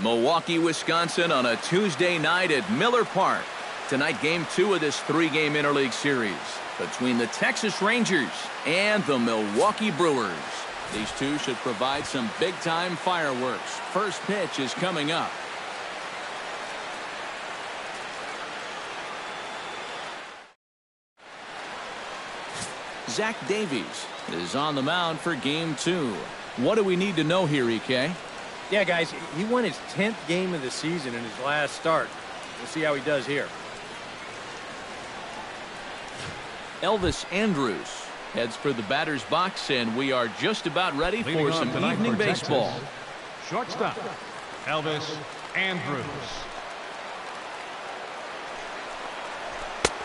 Milwaukee, Wisconsin on a Tuesday night at Miller Park. Tonight, game 2 of this 3-game interleague series between the Texas Rangers and the Milwaukee Brewers. These two should provide some big-time fireworks. First pitch is coming up. Zach Davies is on the mound for game 2. What do we need to know here, EK? Yeah, guys, he won his 10th game of the season in his last start. We'll see how he does here. Elvis Andrus heads for the batter's box, and we are just about ready for some evening baseball. Texas, shortstop, Elvis Andrus.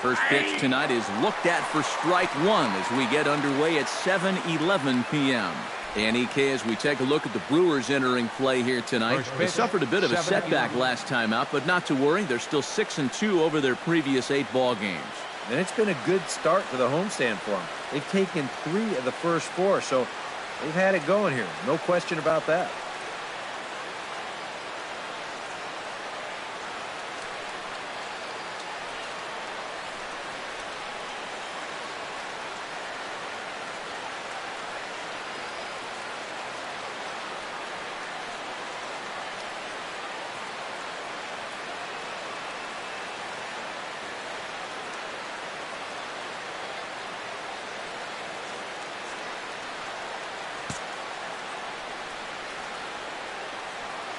First pitch tonight is looked at for strike 1 as we get underway at 7:11 p.m. And EK, as we take a look at the Brewers entering play here tonight, they suffered a bit of a setback last time out, but not to worry. They're still 6-2 over their previous 8 ball games. And it's been a good start for the homestand for them. They've taken 3 of the first 4, so they've had it going here. No question about that.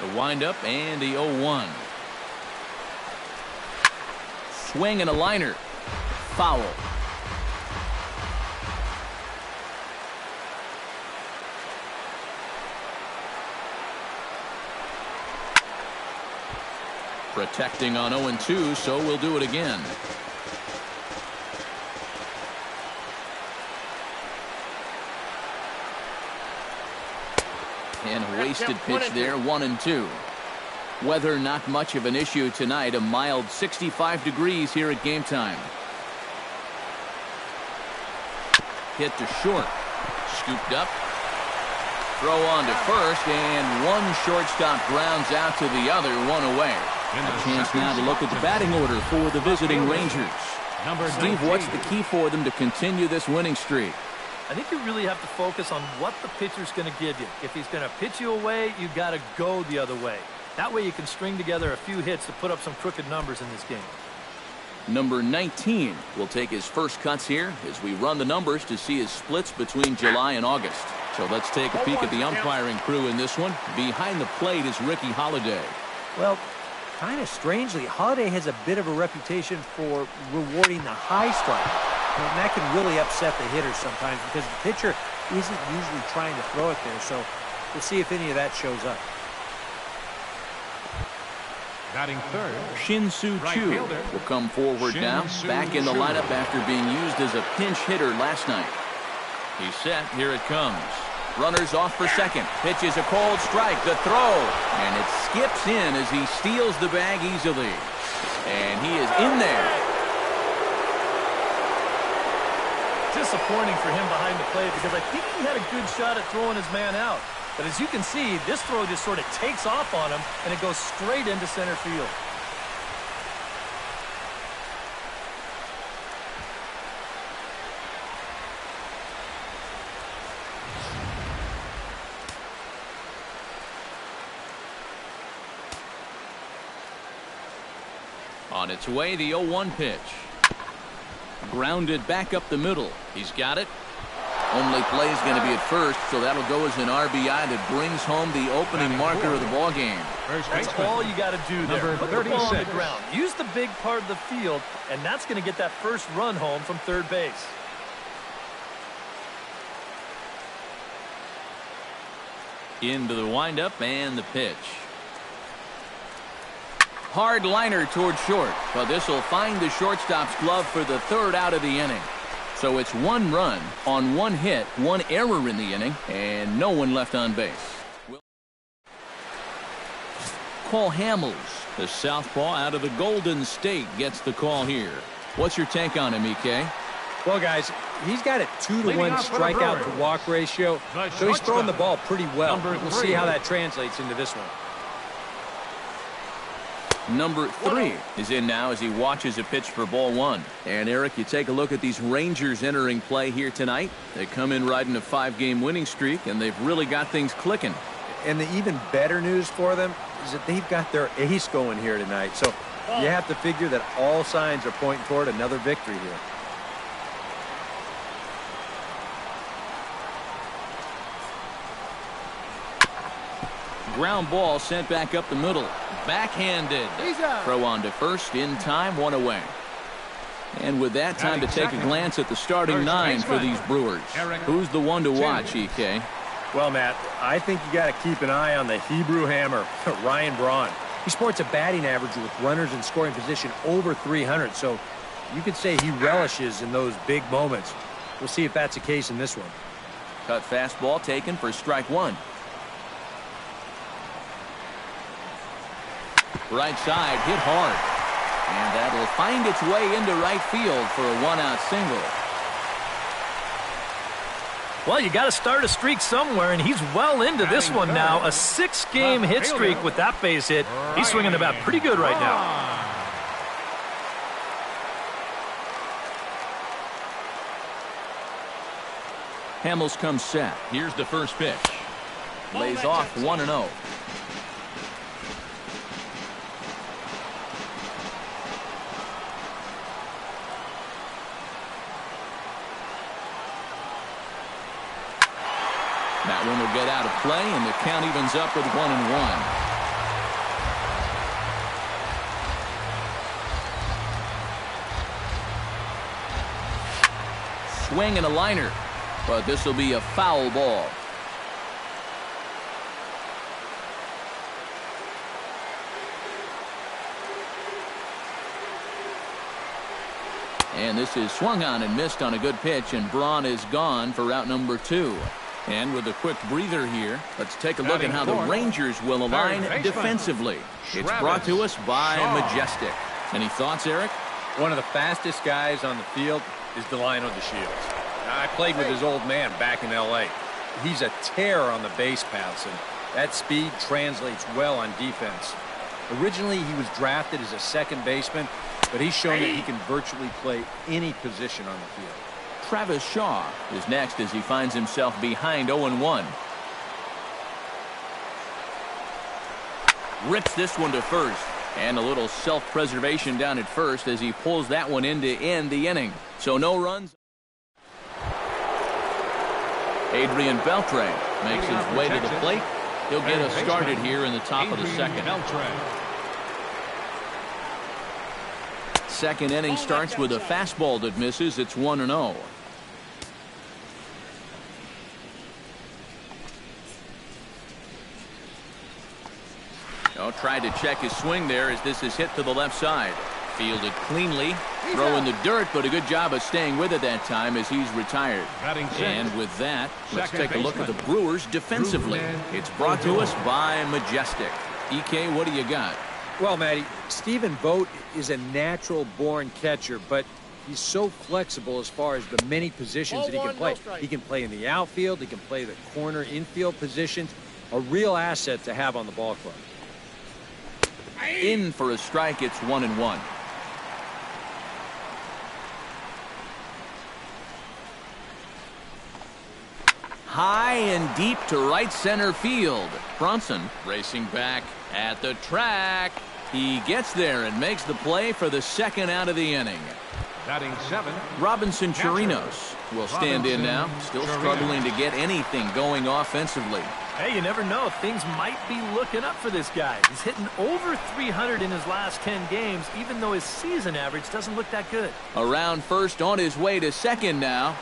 The windup and the 0-1. Swing and a liner. Foul. Protecting on 0-2, so we'll do it again. And a wasted pitch there, 1-2. Weather not much of an issue tonight. A mild 65 degrees here at game time. Hit to short. Scooped up. Throw on to first, and one shortstop grounds out to the other, 1 away. A chance now to look at the batting order for the visiting Rangers. Steve, what's the key for them to continue this winning streak? I think you really have to focus on what the pitcher's going to give you. If he's going to pitch you away, you got to go the other way. That way you can string together a few hits to put up some crooked numbers in this game. Number 19 will take his first cuts here as we run the numbers to see his splits between July and August. So let's take a peek at the umpiring crew in this one. Behind the plate is Ricky Holiday. Well, kind of strangely, Holiday has a bit of a reputation for rewarding the high strike. And that can really upset the hitter sometimes because the pitcher isn't usually trying to throw it there. So we'll see if any of that shows up. Batting third, Shin-Soo Choo will come forward now, back in the lineup after being used as a pinch hitter last night. He's set. Here it comes. Runners off for second. Pitch is a cold strike. The throw. And it skips in as he steals the bag easily. And he is in there. Disappointing for him behind the plate because I think he had a good shot at throwing his man out. But as you can see, this throw just sort of takes off on him, and it goes straight into center field. On its way, the 0-1 pitch. Grounded back up the middle. He's got it. Only play is going to be at first, so that'll go as an RBI that brings home the opening marker of the ball game. That's all you got to do there. Put the ball on the ground. Use the big part of the field, and that's going to get that first run home from third base. Into the windup and the pitch. Hard liner toward short, but this will find the shortstop's glove for the 3rd out of the inning. So it's 1 run on 1 hit, 1 error in the inning, and no one left on base. Cole Hamels, the southpaw out of the Golden State, gets the call here. What's your take on him, EK? Well, guys, he's got a 2-to-1 strikeout to walk ratio, so he's throwing the ball pretty well. We'll see how that translates into this one. Number 3 is in now as he watches a pitch for ball 1. And Eric, you take a look at these Rangers entering play here tonight. They come in riding a 5-game winning streak, and they've really got things clicking. And the even better news for them is that they've got their ace going here tonight. So you have to figure that all signs are pointing toward another victory here. Ground ball sent back up the middle. Backhanded. Throw on to first in time, 1 away. And with that, time to take a glance at the starting 9 for these Brewers. Who's the one to watch, EK? Well, Matt, I think you got to keep an eye on the Hebrew Hammer, Ryan Braun. He sports a batting average with runners in scoring position over 300, so you could say he relishes in those big moments. We'll see if that's the case in this one. Cut fastball taken for strike 1. Right side, hit hard. And that'll find its way into right field for a 1-out single. Well, you got to start a streak somewhere, and he's well into this one now. A 6-game hit streak with that base hit. He's swinging the bat pretty good right now. Hamels comes set. Here's the first pitch. Lays off 1-0. That one will get out of play, and the count evens up with 1-1. Swing and a liner, but this will be a foul ball. And this is swung on and missed on a good pitch, and Braun is gone for out number 2. And with a quick breather here, let's take a look at how the Rangers will align defensively. It's brought to us by Majestic. Any thoughts, Eric? One of the fastest guys on the field is Delino DeShields. I played with his old man back in L.A. He's a terror on the base paths, and that speed translates well on defense. Originally, he was drafted as a second baseman, but he's shown that he can virtually play any position on the field. Travis Shaw is next as he finds himself behind 0-1. Rips this one to first, and a little self-preservation down at first as he pulls that one in to end the inning. So no runs. Adrian Beltre makes his way to the plate. He'll get us started here in the top of the second. Second inning starts with a fastball that misses. It's 1-0. Tried to check his swing there as this is hit to the left side. Fielded cleanly. Throw in the dirt, but a good job of staying with it that time as he's retired. And with that, let's take a look at the Brewers defensively. It's brought to us by Majestic. EK, what do you got? Well, Matty, Stephen Vogt is a natural-born catcher, but he's so flexible as far as the many positions that he can play. He can play in the outfield. He can play the corner infield positions. A real asset to have on the ball club. In for a strike. It's 1-1. High and deep to right center field. Bronson racing back at the track. He gets there and makes the play for the second out of the inning. Batting 7. Robinson Chirinos will stand in now. Still struggling to get anything going offensively. Hey, you never know. Things might be looking up for this guy. He's hitting over 300 in his last 10 games, even though his season average doesn't look that good. Around first, on his way to second now.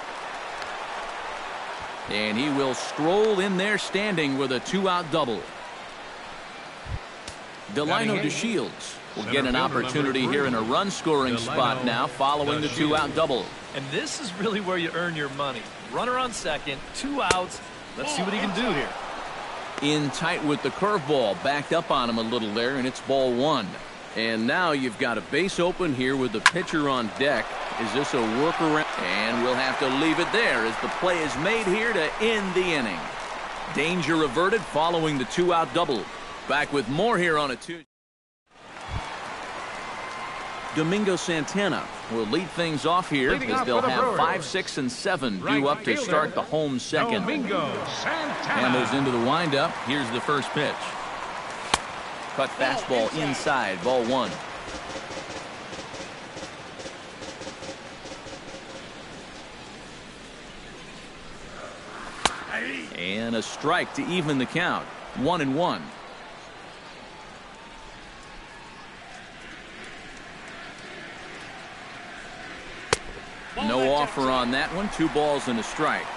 And he will stroll in there standing with a 2-out double. Delino DeShields will get an opportunity here in a run-scoring spot now following the 2-out double. And this is really where you earn your money. Runner on second, 2 outs. Let's see what he can do here. In tight with the curveball, backed up on him a little there, and it's ball 1. And now you've got a base open here with the pitcher on deck. Is this a workaround? And we'll have to leave it there as the play is made here to end the inning. Danger averted following the 2-out double. Back with more here on a 2. Domingo Santana will lead things off here as they'll have 5, 6, and 7 due up to start the home second. Domingo Santana. Hammels into the windup. Here's the first pitch. Cut fastball inside, ball 1. And a strike to even the count. 1-1. No offer on that one. 2 balls and a strike.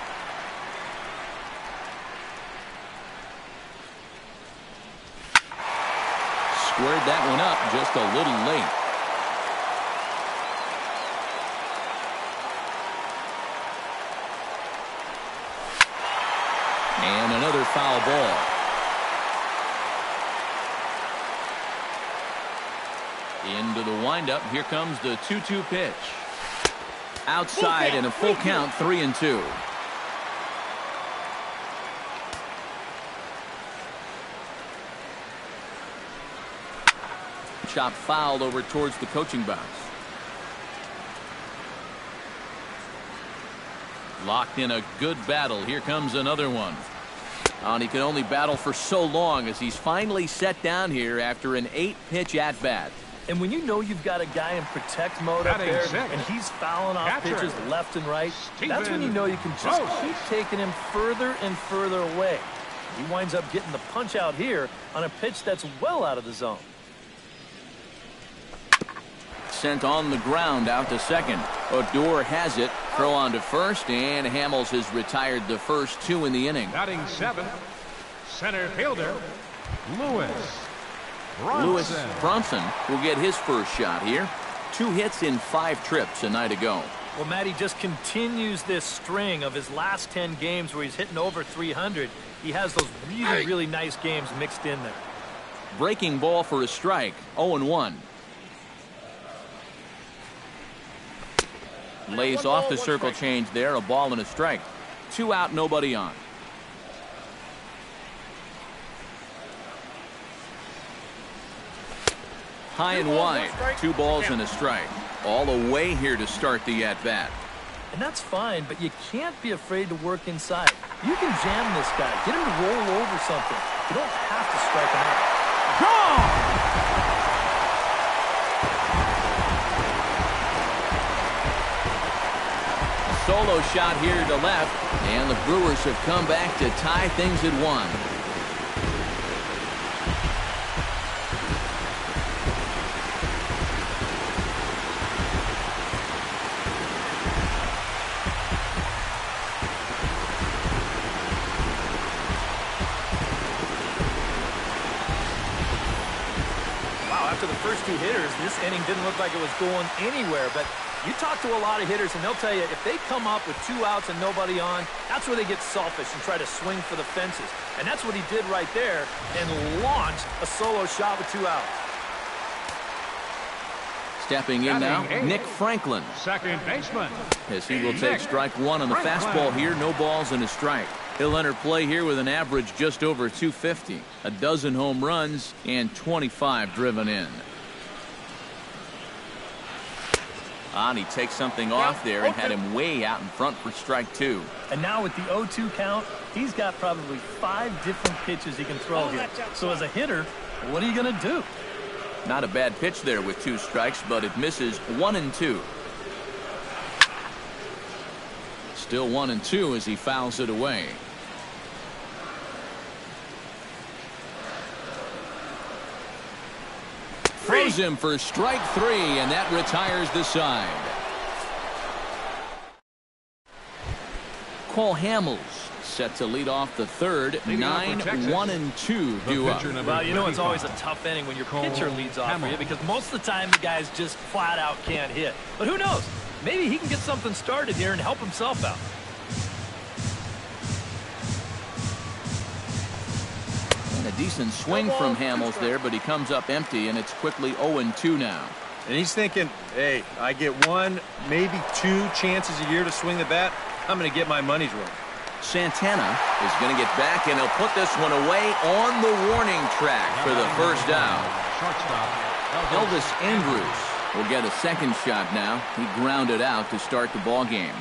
Squared that one up just a little late. And another foul ball. Into the windup. Here comes the 2-2 pitch. Outside and a full count, 3-2. Chop fouled over towards the coaching box. Locked in a good battle. Here comes another one. And he can only battle for so long as he's finally set down here after an 8-pitch at-bat. And when you know you've got a guy in protect mode up there, and he's fouling off pitches left and right, that's when you know you can just keep taking him further and further away. He winds up getting the punch out here on a pitch that's well out of the zone. Sent on the ground out to second. Odor has it. Throw on to first, and Hammels has retired the first 2 in the inning. Batting 7th, center fielder, Lewis Bronson will get his first shot here. 2 hits in 5 trips a night ago. Well, Matty just continues this string of his last 10 games where he's hitting over 300. He has those really nice games mixed in there. Breaking ball for a strike. 0-1. Lays off the circle change there. A ball and a strike. 2 out, nobody on. High and wide. 2 balls and a strike. All away here to start the at-bat. And that's fine, but you can't be afraid to work inside. You can jam this guy. Get him to roll over something. You don't have to strike him out. A solo shot here to left, and the Brewers have come back to tie things at 1. First 2 hitters, this inning didn't look like it was going anywhere, but you talk to a lot of hitters and they'll tell you if they come up with 2 outs and nobody on, that's where they get selfish and try to swing for the fences. And that's what he did right there and launched a solo shot with 2 outs. Stepping in now, Nick Franklin. Second baseman. As he will take strike 1 on the fastball here. No balls and a strike. He'll enter play here with an average just over 250. A dozen home runs and 25 driven in. And he takes something off there and had him way out in front for strike 2. And now with the 0-2 count, he's got probably 5 different pitches he can throw here. So as a hitter, what are you going to do? Not a bad pitch there with 2 strikes, but it misses 1-2. Still 1-2 as he fouls it away. Throws him for strike 3, and that retires the side. Cole Hammels set to lead off the third. 9-1-2 due up. Well, you know it's always a tough inning when your pitcher leads off for you because most of the time the guys just flat out can't hit. But who knows? Maybe he can get something started here and help himself out. And a decent swing from Hammels there, but he comes up empty, and it's quickly 0-2 now. And he's thinking, hey, I get 1, maybe 2 chances a year to swing the bat. I'm going to get my money's worth. Santana is going to get back, and he'll put this one away on the warning track for the first out. Shortstop Elvis Andrus will get a second shot now. He grounded out to start the ball game.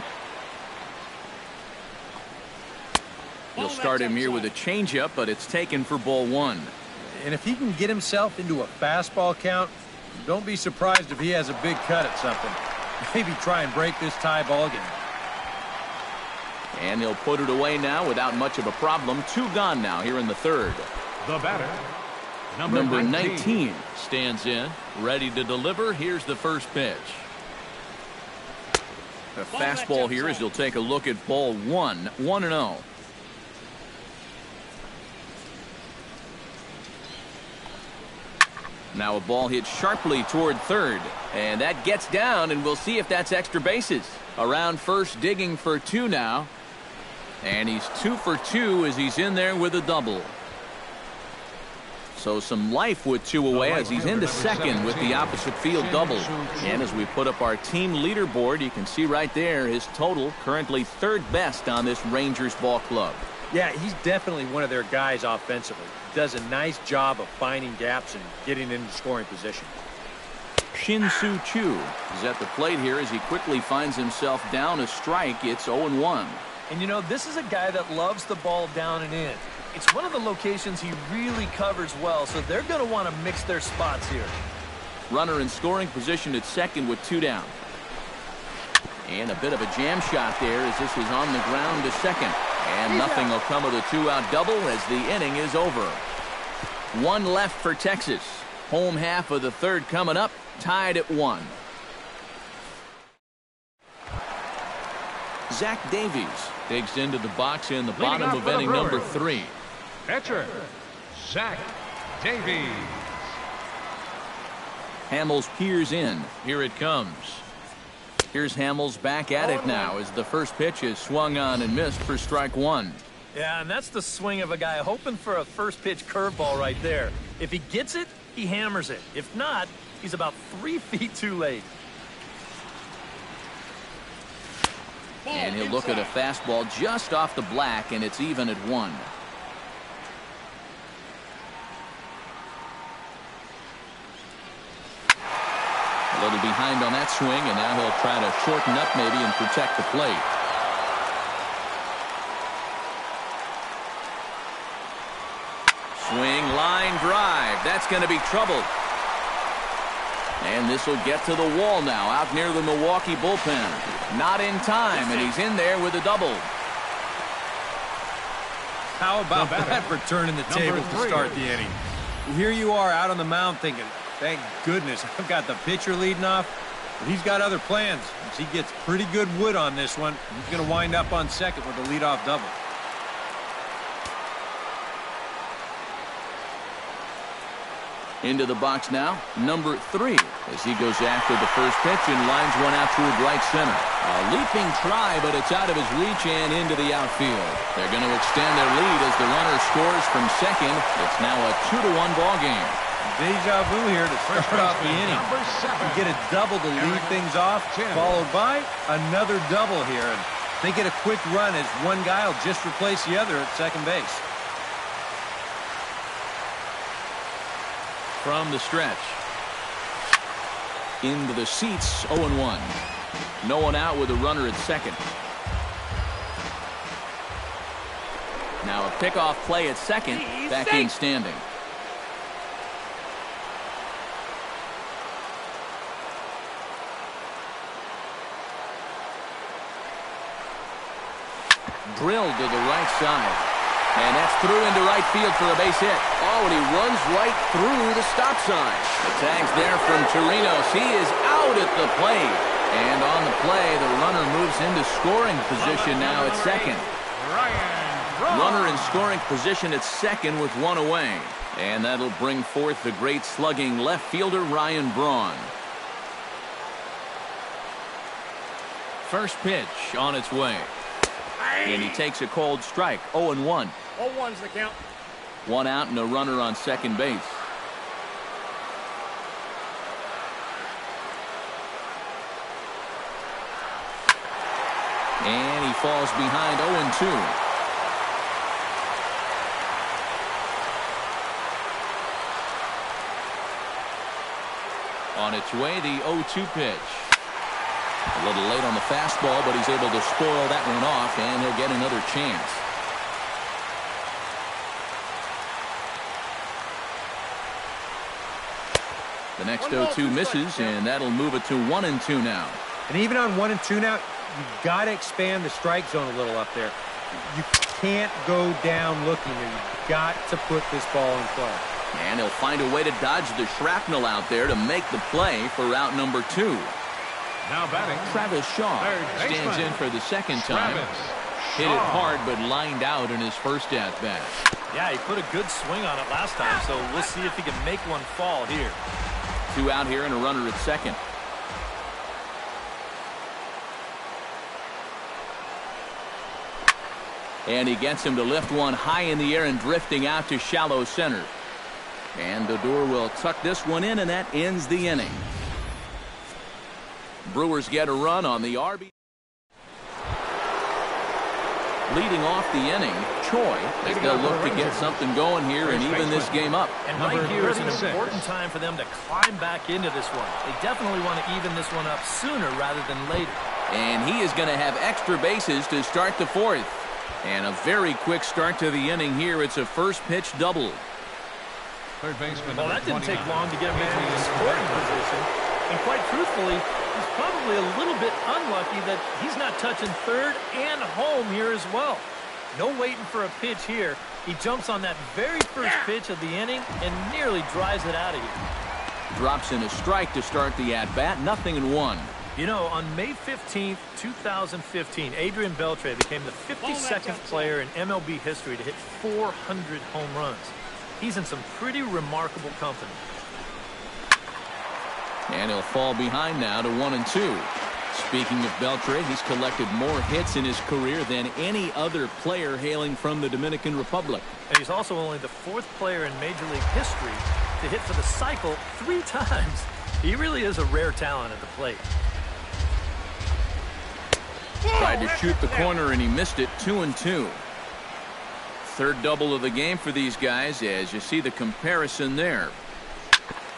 He'll start him here with a changeup, but it's taken for ball one. And if he can get himself into a fastball count, don't be surprised if he has a big cut at something. Maybe try and break this tie ball game. And he'll put it away now without much of a problem. 2 gone now here in the third. The batter, Number 19 stands in, ready to deliver. Here's the first pitch. A fastball here as he'll take a look at ball one. 1-0. Now a ball hit sharply toward third. And that gets down, and we'll see if that's extra bases. Around first, digging for 2 now. And he's 2 for 2 as he's in there with a double. So some life with 2 away as he's into second with the opposite field double. And as we put up our team leaderboard, you can see right there his total currently 3rd best on this Rangers ball club. Yeah, he's definitely one of their guys offensively. Does a nice job of finding gaps and getting into scoring position. Shin-Soo Choo is at the plate here as he quickly finds himself down a strike. It's 0-1. And you know, this is a guy that loves the ball down and in. It's one of the locations he really covers well, so they're going to want to mix their spots here. Runner in scoring position at second with 2 down. And a bit of a jam shot there as this is on the ground to second. And nothing will come of the 2-out double as the inning is over. 1 left for Texas. Home half of the third coming up, tied at 1. Zach Davies digs into the box in the bottom of inning number 3. Pitcher, Zach Davies. Hamels peers in. Here it comes. Here's Hamels back at it now as the first pitch is swung on and missed for strike 1. Yeah, and that's the swing of a guy hoping for a first pitch curveball right there. If he gets it, he hammers it. If not, he's about 3 feet too late. And he'll look at a fastball just off the black, and it's even at 1. A little behind on that swing, and now he'll try to shorten up maybe and protect the plate. Swing, line drive. That's going to be trouble. And this will get to the wall now out near the Milwaukee bullpen. Not in time, and he's in there with a double. How about that for turning the table to start the inning? Here you are out on the mound thinking, thank goodness I've got the pitcher leading off. But he's got other plans. As he gets pretty good wood on this one, he's going to wind up on second with a leadoff double. Into the box now, number 3, as he goes after the first pitch and lines one out toward right center. A leaping try, but it's out of his reach and into the outfield. They're going to extend their lead as the runner scores from second. It's now a 2-1 ball game. Deja vu here to start off the inning. You get a double to lead things off, followed by another double here. And they get a quick run as one guy will just replace the other at second base. From the stretch. Into the seats, 0-1. No one out with a runner at second. Now a pickoff play at second. Back in standing. Drilled to the right side. And that's through into right field for a base hit. Oh, and he runs right through the stop sign. The tag's there from Torinos. He is out at the plate. And on the play, the runner moves into scoring position now at second. Runner in scoring position at second with 1 away. And that'll bring forth the great slugging left fielder Ryan Braun. First pitch on its way. And he takes a cold strike. 0-1. 0-1's the count. 1 out and a runner on second base. And he falls behind 0-2. On its way, the 0-2 pitch. A little late on the fastball, but he's able to spoil that one off, and he'll get another chance. The next 0-2 misses, and that'll move it to 1-2 now. And even on 1-2 now, you've got to expand the strike zone a little up there. You can't go down looking there. You've got to put this ball in play. And he'll find a way to dodge the shrapnel out there to make the play for out number 2. Now batting, Travis Shaw stands in for the second time. Hit it hard, but lined out in his first at-bat. Yeah, he put a good swing on it last time, so we'll see if he can make one fall here. 2 out here and a runner at second. And he gets him to lift one high in the air and drifting out to shallow center. And Odor will tuck this one in, and that ends the inning. Brewers get a run on the RB. Leading off the inning, Choi, as they'll look to get something going here and even this game up. And right here is an important time for them to climb back into this one. They definitely want to even this one up sooner rather than later. And he is going to have extra bases to start the 4th. And a very quick start to the inning here. It's a first pitch double. Third baseman. Well, that didn't take long to get him into the scoring position. And quite truthfully, he's probably a little bit unlucky that he's not touching third and home here as well. No waiting for a pitch here. He jumps on that very first pitch of the inning and nearly drives it out of here. Drops in a strike to start the at-bat. 0-1. You know, on May 15th, 2015, Adrian Beltre became the 52nd player in MLB history to hit 400 home runs. He's in some pretty remarkable company. And he'll fall behind now to 1-2. Speaking of Beltre, he's collected more hits in his career than any other player hailing from the Dominican Republic. And he's also only the 4th player in Major League history to hit for the cycle 3 times. He really is a rare talent at the plate. Tried to shoot the corner and he missed it. 2-2. Third double of the game for these guys, as you see the comparison there.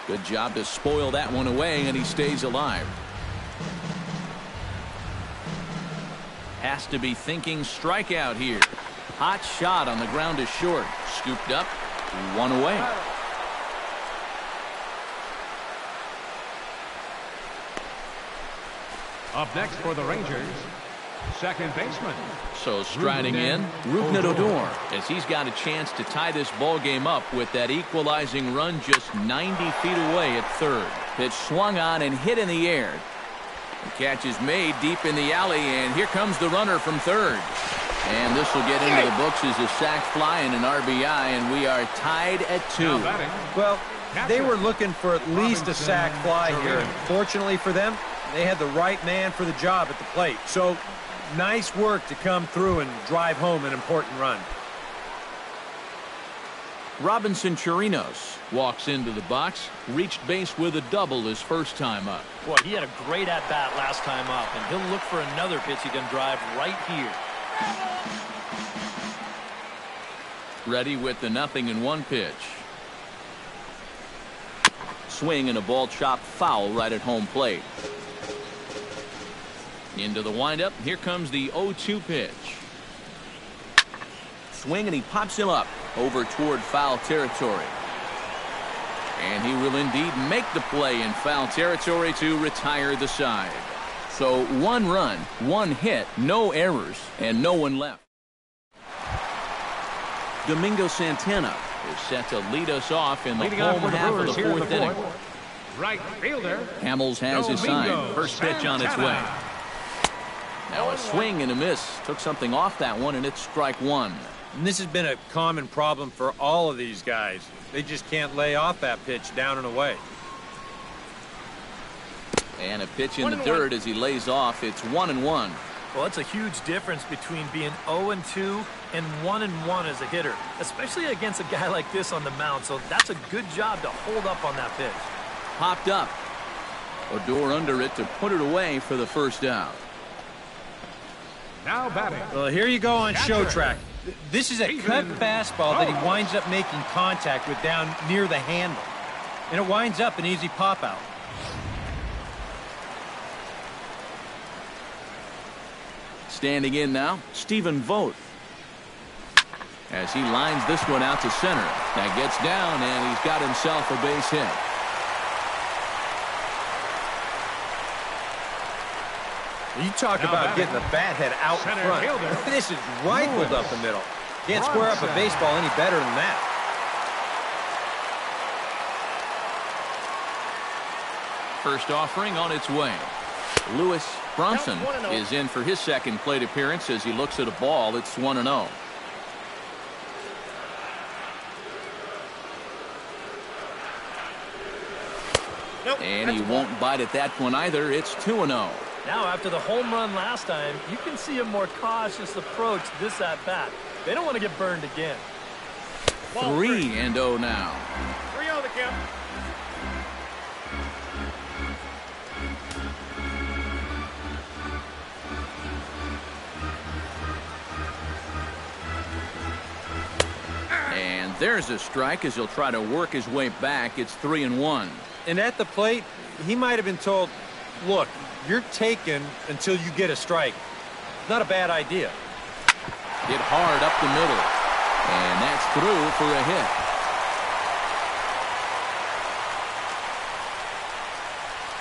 Good job to spoil that one away, and he stays alive. Has to be thinking strikeout here. Hot shot on the ground is short. Scooped up, 1 away. Up next for the Rangers, second baseman. So striding in, Rougned Odor, as he's got a chance to tie this ball game up with that equalizing run just 90 feet away at third. Pitch swung on and hit in the air. The catch is made deep in the alley, and here comes the runner from third. And this will get into the books as a sac fly and an RBI, and we are tied at 2. Well, they were looking for at least a sac fly here, and fortunately for them, they had the right man for the job at the plate. So nice work to come through and drive home an important run. Robinson Chirinos walks into the box, reached base with a double his first time up. Boy, he had a great at-bat last time up, and he'll look for another pitch he can drive right here. Ready with the 0-1 pitch. Swing and a ball chopped foul right at home plate. Into the windup. Here comes the 0-2 pitch. Swing and he pops him up over toward foul territory. And he will indeed make the play in foul territory to retire the side. So 1 run, 1 hit, no errors, and no one left. Domingo Santana is set to lead us off in the home half of the 4th inning. Right fielder Hamels has his sign. First pitch on its way. Now a swing and a miss. Took something off that one, and it's strike 1. And this has been a common problem for all of these guys. They just can't lay off that pitch down and away. And a pitch in the dirt as he lays off. It's 1-1. Well, it's a huge difference between being 0-2 and 1-1 as a hitter, especially against a guy like this on the mound. So that's a good job to hold up on that pitch. Popped up. Odor under it to put it away for the first out. Now batting. Well, here you go on show track. This is a cut fastball that he winds up making contact with down near the handle. And it winds up an easy pop out. Standing in now, Stephen Vogt. As he lines this one out to center. That gets down, and he's got himself a base hit. You talk about getting the bat head out front. This is rifled up the middle. Can't square up a baseball any better than that. First offering on its way. Lewis Bronson is in for his second plate appearance as he looks at a ball. It's 1-0. And he won't bite at that one either. It's 2-0. Now, after the home run last time, you can see a more cautious approach this at-bat. They don't want to get burned again. 3-0 now. 3-0 the count. And there's a strike as he'll try to work his way back. It's 3-1. And at the plate, he might have been told, look, you're taken until you get a strike. Not a bad idea. Hit hard up the middle. And that's through for a hit.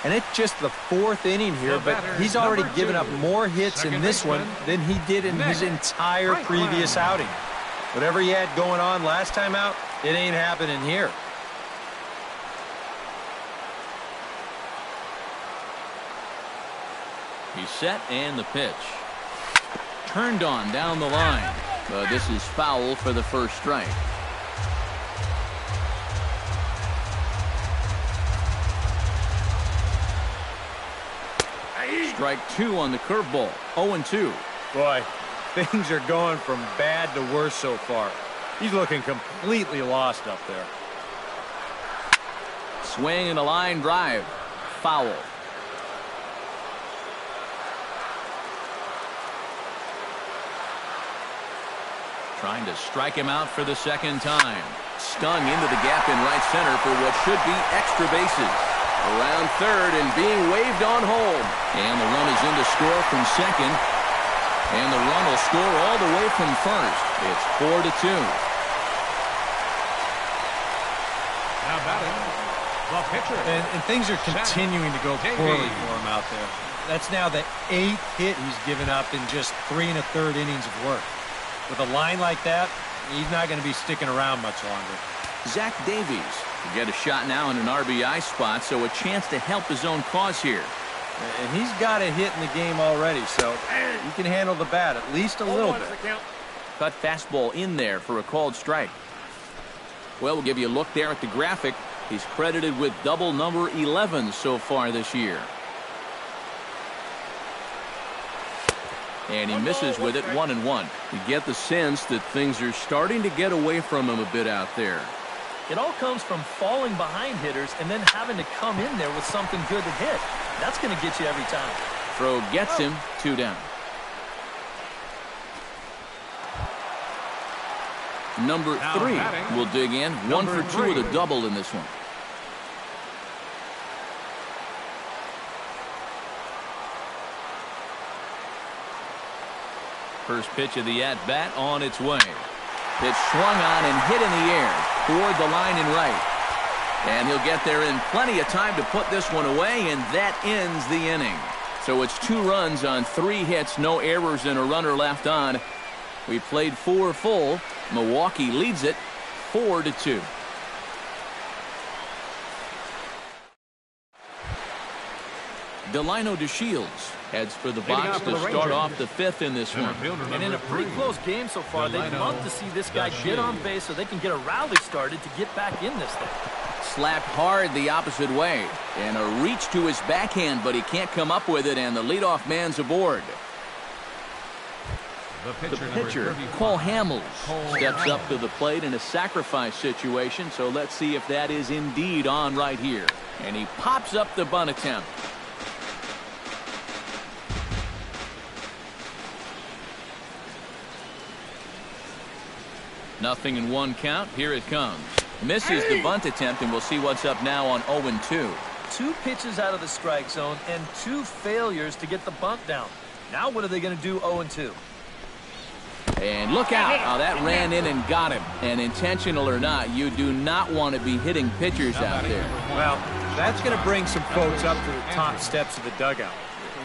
And it's just the fourth inning here, but he's already given up more hits in this one than he did in his entire previous outing. Whatever he had going on last time out, it ain't happening here. He's set and the pitch. Turned on down the line. But this is foul for the first strike. Strike 2 on the curveball. 0-2. Boy, things are going from bad to worse so far. He's looking completely lost up there. Swing and a line drive. Foul. Trying to strike him out for the second time. Stung into the gap in right center for what should be extra bases. Around third and being waved on home. And the run is in to score from second. And the run will score all the way from first. It's 4-2. Now batting, the pitcher. And things are continuing to go poorly for him out there. That's now the 8th hit he's given up in just 3 1/3 innings of work. With a line like that, he's not going to be sticking around much longer. Zach Davies will get a shot now in an RBI spot, so a chance to help his own cause here. And he's got a hit in the game already, so he can handle the bat at least a little bit. Cut fastball in there for a called strike. Well, we'll give you a look there at the graphic. He's credited with double number 11 so far this year. And he misses with it 1-1. You get the sense that things are starting to get away from him a bit out there. It all comes from falling behind hitters and then having to come in there with something good to hit. That's going to get you every time. Throw gets him, 2 down. Number 3 will dig in. 1 for 2 with a double in this one. First pitch of the at-bat on its way. Pitch swung on and hit in the air toward the line and right. And he'll get there in plenty of time to put this one away, and that ends the inning. So it's 2 runs on 3 hits, no errors, and a runner left on. We played 4 full. Milwaukee leads it 4-2. Delino DeShields heads for the box to start off the 5th in this one. And in a pretty close game so far, they'd love to see this guy get on base so they can get a rally started to get back in this thing. Slapped hard the opposite way. And a reach to his backhand, but he can't come up with it, and the leadoff man's aboard. The pitcher, Cole Hamels, steps up to the plate in a sacrifice situation, so let's see if that is indeed on right here. And he pops up the bunt attempt. Nothing in 1 count. Here it comes. Misses the bunt attempt, and we'll see what's up now on 0-2. 2 pitches out of the strike zone and 2 failures to get the bunt down. Now what are they going to do 0-2? And look out. Oh, that ran in and got him. And intentional or not, you do not want to be hitting pitchers out there. Well, that's going to bring some folks up to the top steps of the dugout.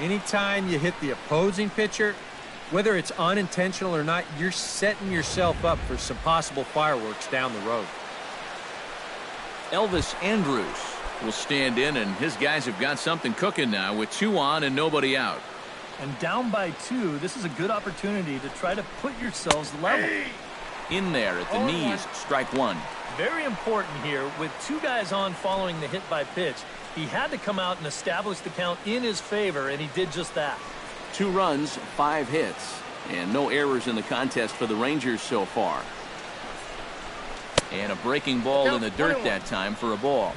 Anytime you hit the opposing pitcher, whether it's unintentional or not, you're setting yourself up for some possible fireworks down the road. Elvis Andrus will stand in, and his guys have got something cooking now with 2 on and nobody out. And down by 2, this is a good opportunity to try to put yourselves level. In there at the knees, strike 1. Very important here with 2 guys on following the hit by pitch. He had to come out and establish the count in his favor, and he did just that. 2 runs, 5 hits, and no errors in the contest for the Rangers so far. And a breaking ball in the dirt that time for a ball.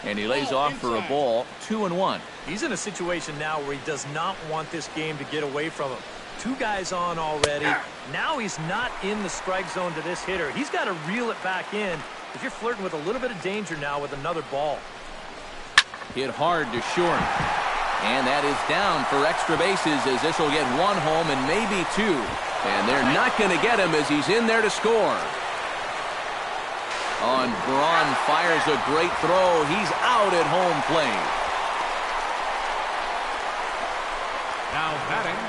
And he lays off for a ball, 2-1. He's in a situation now where he does not want this game to get away from him. 2 guys on already. Now he's not in the strike zone to this hitter. He's got to reel it back in if you're flirting with a little bit of danger now with another ball. Hit hard to short. And that is down for extra bases as this will get 1 home and maybe 2. And they're not going to get him as he's in there to score. On Braun fires a great throw. He's out at home plate. Now batting,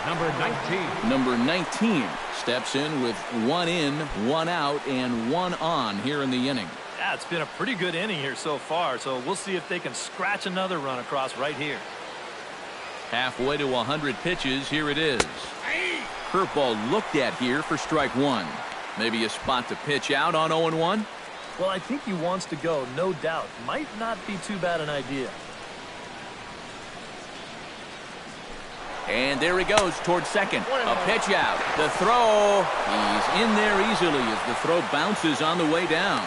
number 19. Number 19 steps in with 1 in, 1 out, and 1 on here in the inning. Yeah, it's been a pretty good inning here so far, so we'll see if they can scratch another run across right here. Halfway to 100 pitches, here it is. Curveball looked at here for strike 1. Maybe a spot to pitch out on 0-1? Well, I think he wants to go, no doubt. Might not be too bad an idea. And there he goes towards second. A pitch out. The throw. He's in there easily as the throw bounces on the way down.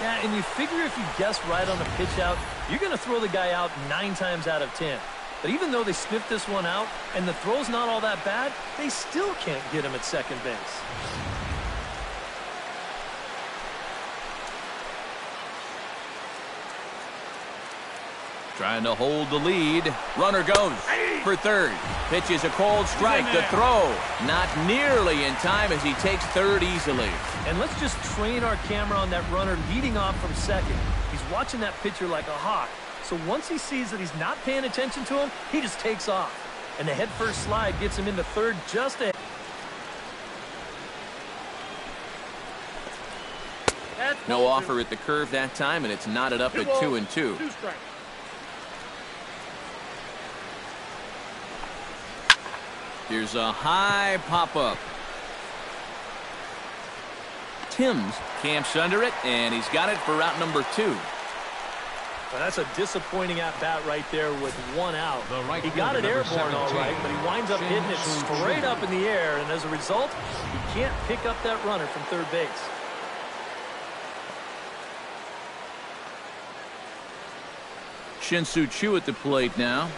Yeah, and you figure if you guess right on the pitch out, you're going to throw the guy out 9 times out of 10. But even though they sniffed this one out and the throw's not all that bad, they still can't get him at second base. Trying to hold the lead. Runner goes for third. Pitches a cold strike. The throw not nearly in time as he takes third easily. And let's just train our camera on that runner leading off from second. He's watching that pitcher like a hawk. So once he sees that he's not paying attention to him, he just takes off. And the head-first slide gets him into third just ahead. No offer at the curve that time, and it's knotted up at 2-2. Here's a high pop-up. Timms camps under it, and he's got it for out number 2. Well, that's a disappointing at-bat right there with 1 out. He got it airborne all right, but he winds up hitting it straight up in the air, and as a result, he can't pick up that runner from third base. Shin-Soo Choo at the plate now.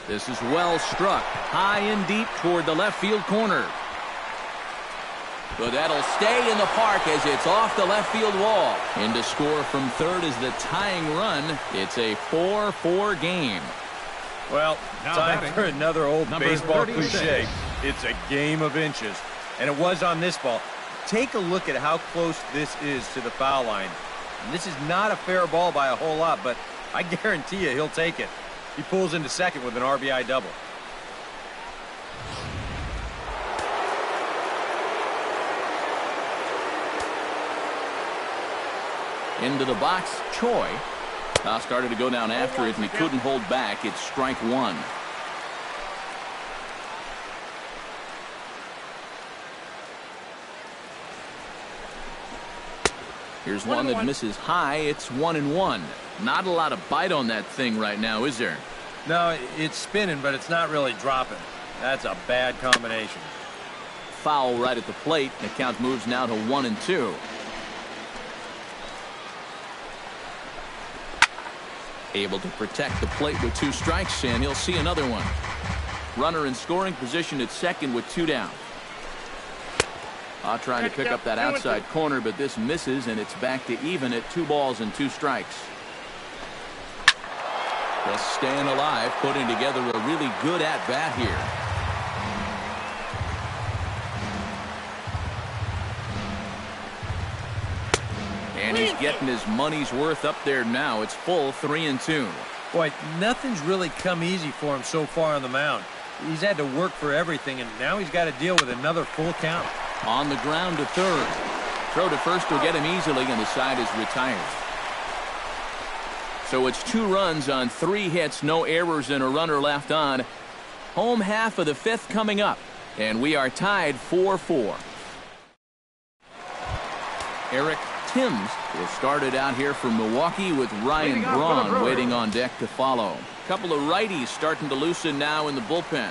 This is well struck. High and deep toward the left field corner. But that'll stay in the park as it's off the left field wall. And to score from third is the tying run. It's a 4-4 game. Well, Now time batting, for another old number baseball 36. cliche. It's a game of inches. And it was on this ball. Take a look at how close this is to the foul line. And this is not a fair ball by a whole lot, but I guarantee you he'll take it. He pulls into second with an RBI double. Into the box, Choi. Started to go down after it, and he couldn't hold back. It's strike 1. Here's one that misses high. It's 1-1. Not a lot of bite on that thing right now, is there? No, it's spinning, but it's not really dropping. That's a bad combination. Foul right at the plate. The count moves now to 1-2. Able to protect the plate with 2 strikes, and he'll see another one. Runner in scoring position at second with 2 down. Trying to pick up that outside corner, but this misses, and it's back to even at 2 balls and 2 strikes. Just staying alive, putting together a really good at-bat here. And he's getting his money's worth up there now. It's full 3-2. Boy, nothing's really come easy for him so far on the mound. He's had to work for everything, and now he's got to deal with another full count. On the ground to third. Throw to first will get him easily, and the side is retired. So it's 2 runs on 3 hits, no errors, and a runner left on. Home half of the 5th coming up, and we are tied 4-4. Eric Timms will start it out here from Milwaukee with Ryan Braun waiting on deck to follow. A couple of righties starting to loosen now in the bullpen.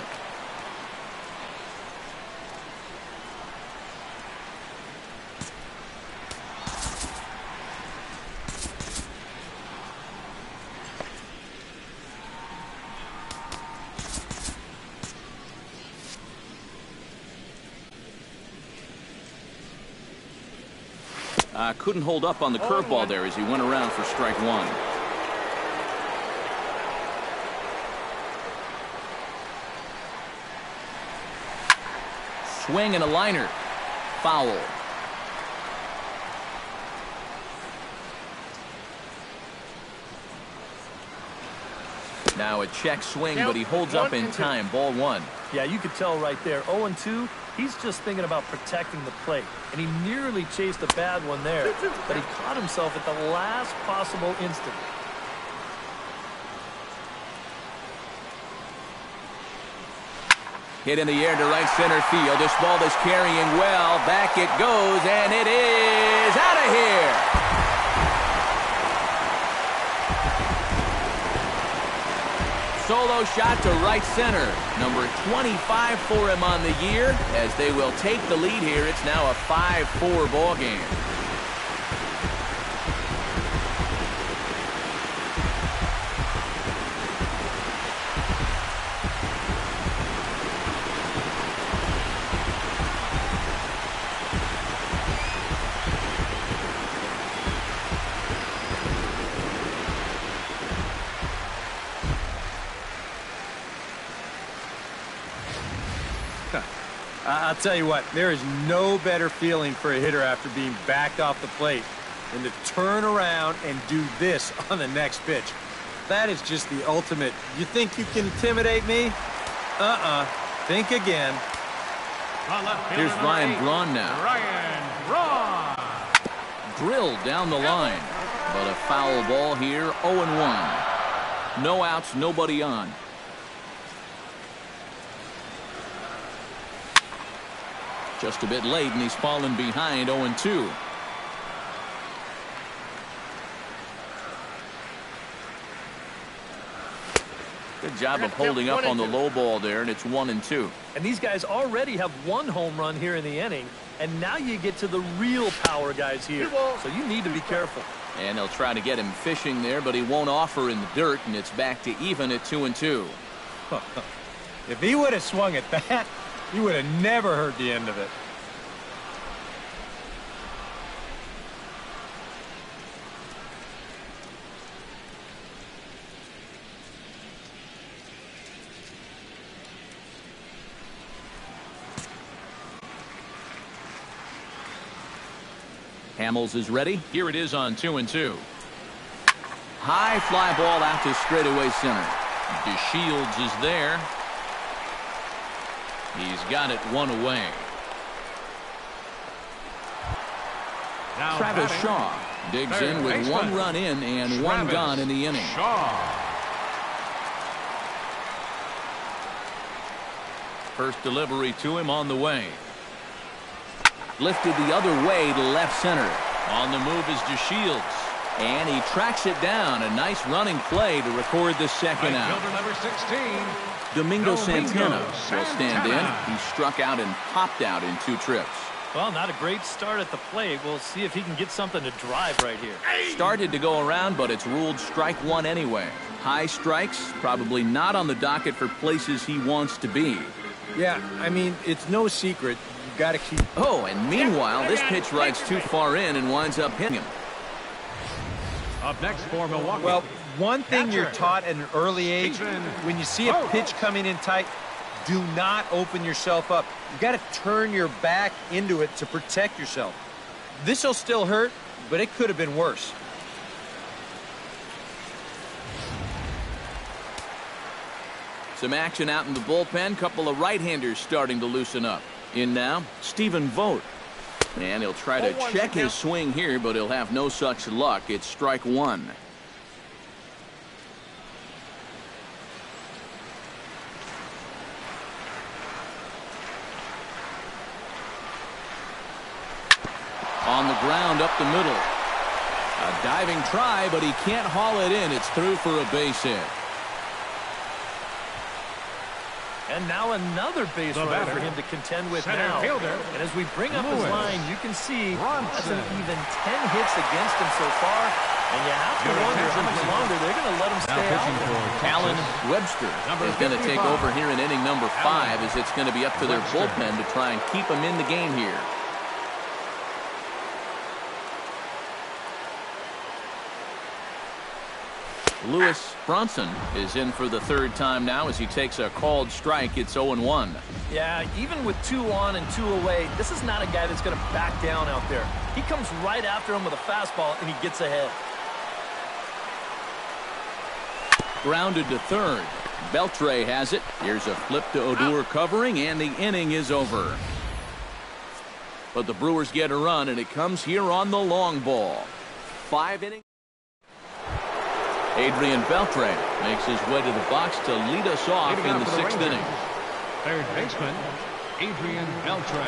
Couldn't hold up on the curveball there as he went around for strike 1. Swing and a liner. Foul. Now a check swing, but he holds up in time. Ball 1. Yeah, you could tell right there. 0-2. He's just thinking about protecting the plate, and he nearly chased a bad one there, but he caught himself at the last possible instant. Hit in the air to right center field. This ball is carrying well. Back it goes, and it is out of here. Solo shot to right center. Number 25 for him on the year. As they will take the lead here, it's now a 5-4 ball game. I'll tell you what, there is no better feeling for a hitter after being backed off the plate than to turn around and do this on the next pitch. That is just the ultimate. You think you can intimidate me? Think again. Here's Ryan Braun now. Ryan Braun. Drilled down the line, but a foul ball here. 0-1. No outs, nobody on. Just a bit late, and he's fallen behind. 0-2. Good job of holding up on the low ball there, and it's 1-2. And these guys already have 1 home run here in the inning, and now you get to the real power guys here. So you need to be careful. And they'll try to get him fishing there, but he won't offer in the dirt, and it's back to even at 2-2. If he would have swung at that, you would have never heard the end of it. Hamels is ready. Here it is on 2-2. High fly ball out to straightaway center. DeShields is there. He's got it 1 away. Now Travis batting, Shaw digs in with baseman. 1 run in and 1 gone in the inning. Shaw. First delivery to him on the way. Lifted the other way to left center. On the move is DeShields. And he tracks it down. A nice running play to record the second Right out. fielder number 16. Domingo Santana will stand in. He struck out and popped out in 2 trips. Well, not a great start at the plate. We'll see if he can get something to drive right here. Started to go around, but it's ruled strike one anyway. High strikes, probably not on the docket for places he wants to be. Yeah, I mean, it's no secret. You've got to keep... Oh, and meanwhile, this pitch rides too far in and winds up hitting him. Up next for Milwaukee. Well, one thing you're taught at an early age, when you see a pitch coming in tight, do not open yourself up. You've got to turn your back into it to protect yourself. This will still hurt, but it could have been worse. Some action out in the bullpen. Couple of right-handers starting to loosen up. In now, Stephen Vogt. And he'll try to check his swing here, but he'll have no such luck. It's strike one. On the ground up the middle. A diving try, but he can't haul it in. It's through for a base hit. And now another base runner for him to contend with now. And as we bring up his line, you can see that's an even 10 hits against him so far. And you have to wonder how much longer they're going to let him stay out. Alan Webster is going to take over here in inning number 5, as it's going to be up to their bullpen to try and keep him in the game here. Lewis Bronson is in for the third time now as he takes a called strike. It's 0-1. Yeah, even with 2 on and 2 away, this is not a guy that's going to back down out there. He comes right after him with a fastball, and he gets ahead. Grounded to third. Beltre has it. Here's a flip to Odor covering, and the inning is over. But the Brewers get a run, and it comes here on the long ball. 5 innings. Adrian Beltre makes his way to the box to lead us off in the 6th inning. Third baseman, Adrian Beltre.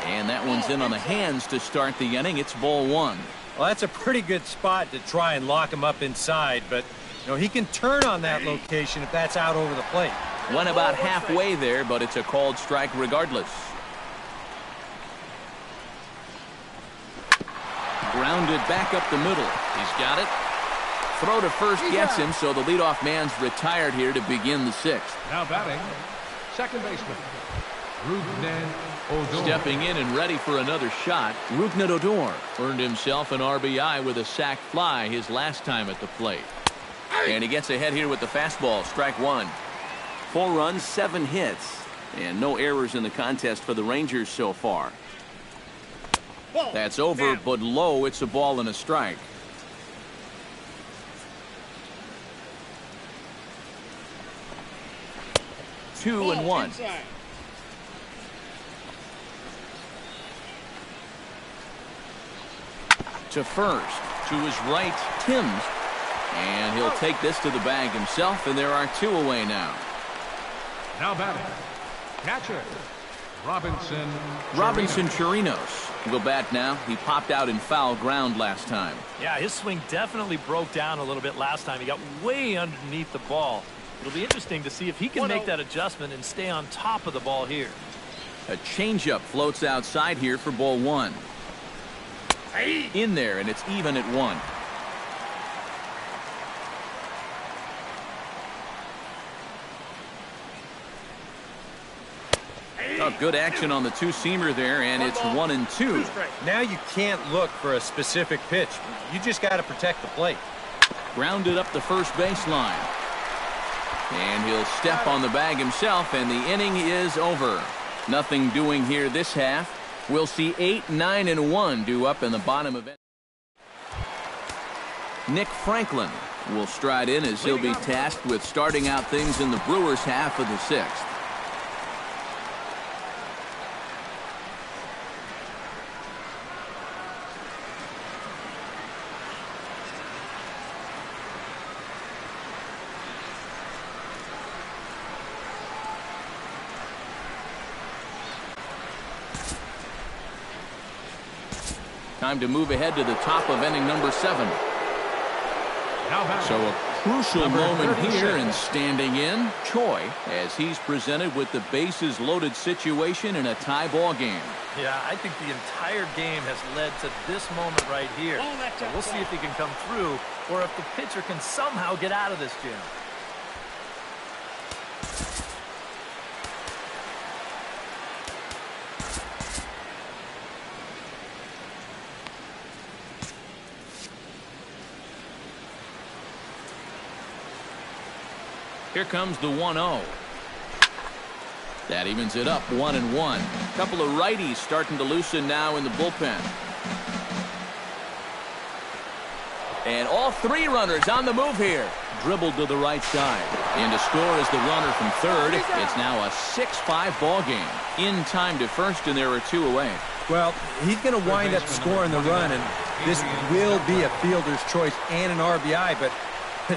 And that one's in on the hands to start the inning. It's ball 1. Well, that's a pretty good spot to try and lock him up inside, but he can turn on that location if that's out over the plate. Went about halfway there, but it's a called strike regardless. Grounded back up the middle. He's got it. Throw to first gets him, so the leadoff man's retired here to begin the 6th. Now batting, second baseman, Rougned Odor. Stepping in and ready for another shot, Rougned Odor earned himself an RBI with a sac fly his last time at the plate. And he gets ahead here with the fastball, strike 1. 4 runs, 7 hits, and no errors in the contest for the Rangers so far. That's over, but low. It's a ball and a strike. Two and one. To first, to his right, Timms. And he'll take this to the bag himself, and there are 2 away now. Now batting, catcher, Robinson Chirinos will bat now. He popped out in foul ground last time. Yeah, his swing definitely broke down a little bit last time. He got way underneath the ball. It'll be interesting to see if he can make that adjustment and stay on top of the ball here. A changeup floats outside here for ball 1. In there, and it's even at 1. Oh, good action on the two-seamer there, and it's 1-2. Now you can't look for a specific pitch. You just got to protect the plate. Grounded up the first baseline. And he'll step on the bag himself, and the inning is over. Nothing doing here this half. We'll see 8, 9, and 1 due up in the bottom of it. Nick Franklin will stride in as he'll be tasked with starting out things in the Brewers' half of the 6th. Time to move ahead to the top of inning number 7. So a crucial moment here, and standing in, Choi, as he's presented with the bases loaded situation in a tie ball game. Yeah, I think the entire game has led to this moment right here. So we'll see if he can come through or if the pitcher can somehow get out of this jam. Here comes the 1-0. That evens it up 1-1. Couple of righties starting to loosen now in the bullpen. And all three runners on the move here. Dribbled to the right side. And to score is the runner from third. It's now a 6-5 ball game. In time to first, and there are two away. Well, he's going to wind up scoring the run, and this will be a fielder's choice and an RBI, but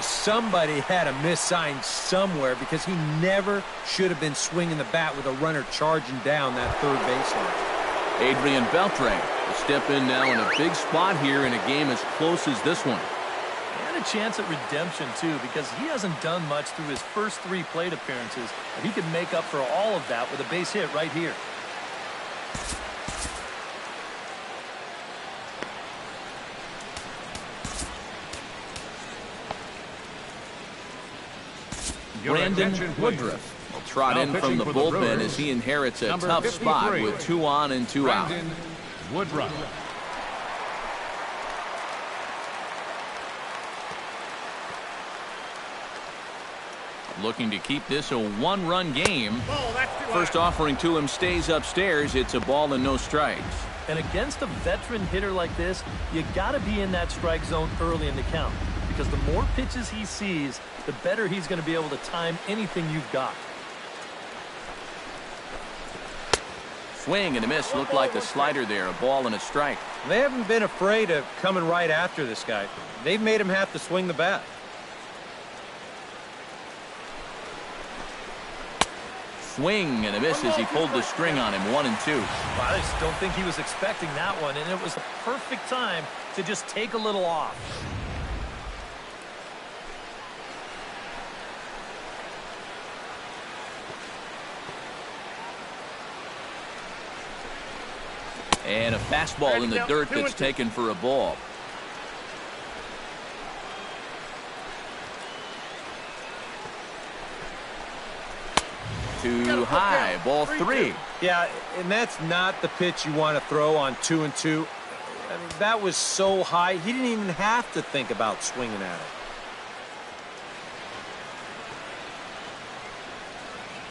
somebody had a miss sign somewhere because he never should have been swinging the bat with a runner charging down that third baseline. Adrian Beltre will step in now in a big spot here in a game as close as this one. And a chance at redemption, too, because he hasn't done much through his first 3 plate appearances. But he can make up for all of that with a base hit right here. Brandon Woodruff will trot in from the bullpen as he inherits a tough spot with 2 on and 2 out. Woodruff. Looking to keep this a 1-run game. First offering to him stays upstairs. It's a ball and no strikes. And against a veteran hitter like this, you got to be in that strike zone early in the count. Because the more pitches he sees, the better he's going to be able to time anything you've got. Swing and a miss. Looked like a slider there. A ball and a strike. They haven't been afraid of coming right after this guy. They've made him have to swing the bat. Swing and a miss as he pulled the string on him. 1-2. Well, I just don't think he was expecting that one, and it was the perfect time to just take a little off. And a fastball in the dirt that's taken for a ball. Too high. Ball 3. Yeah, and that's not the pitch you want to throw on 2-2. I mean, that was so high, he didn't even have to think about swinging at it.